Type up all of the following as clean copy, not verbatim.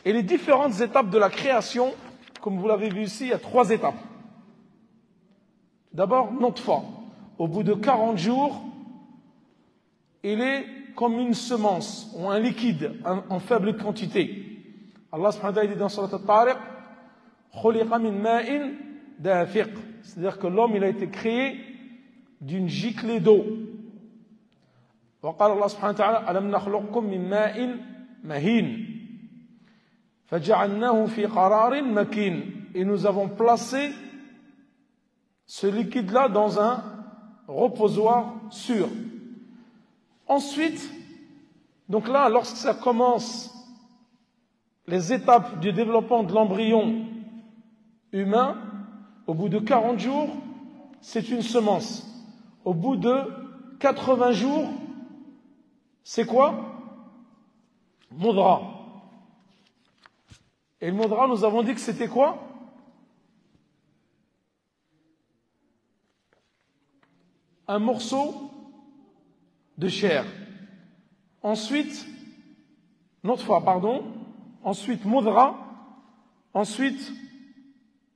Et les différentes étapes de la création, comme vous l'avez vu ici, il y a 3 étapes. D'abord, nutfa. Au bout de 40 jours, il est comme une semence ou un liquide en faible quantité. Allah subhanahu wa ta'ala dit dans Surat Al-Tariq, khuliqa min ma'in dafiq. C'est-à-dire que l'homme, il a été créé d'une giclée d'eau. وقال الله سبحانه وتعالى ألم نخلقكم من ماء مهين فجعلناه في قرار مكين. Et nous avons placé ce liquide-là dans un reposoir sûr. Ensuite, donc là, lorsque ça commence, les étapes du développement de l'embryon humain, au bout de 40 jours, c'est une semence. Au bout de 80 jours, c'est quoi? Mudra. Et le mudra, nous avons dit que c'était quoi? Un morceau de chair. Ensuite, ensuite mudra, ensuite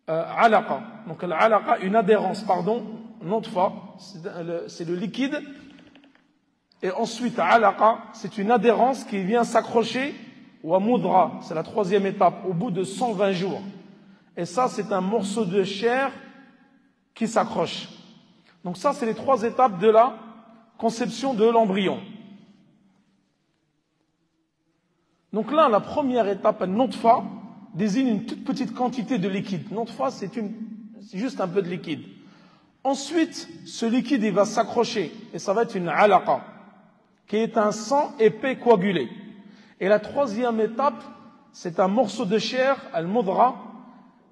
alaqa. Donc l'alaqa, une adhérence, nutfa, c'est le liquide. Et ensuite, alaqa, c'est une adhérence qui vient s'accrocher, ou à mudra, c'est la 3e étape, au bout de 120 jours. Et ça, c'est un morceau de chair qui s'accroche. Donc ça, c'est les 3 étapes de la conception de l'embryon. Donc là, la première étape, nutfa, désigne une toute petite quantité de liquide. Nutfa, c'est juste un peu de liquide. Ensuite, ce liquide, il va s'accrocher, et ça va être une alaqa, qui est un sang épais coagulé. Et la 3e étape, c'est un morceau de chair, al-mudra,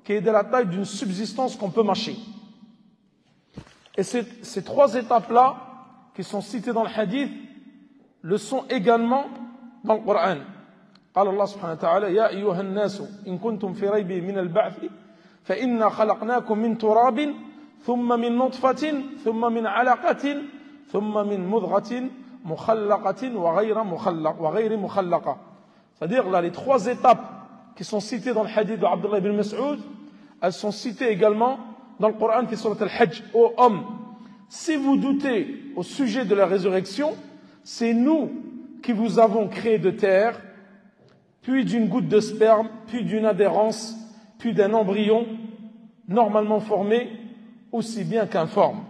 qui est de la taille d'une subsistance qu'on peut mâcher. Et ces 3 étapes-là, qui sont citées dans le hadith, le sont également dans le Coran. قال الله سبحانه وتعالى يا أيها الناس إن كنتم في ريب من البعث فإنا خلقناكم من تراب ثم من نطفة ثم من علقة ثم من مضغة مخلقة وغير مخلقة. C'est-à-dire là, les 3 étapes qui sont citées dans le hadith de Abdullah ibn Mas'ud, elles sont citées également dans le Coran qui est sur Al-Hajj. Ô homme, si vous doutez au sujet de la résurrection, c'est nous qui vous avons créé de terre, puis d'une goutte de sperme, puis d'une adhérence, puis d'un embryon normalement formé, aussi bien qu'informe.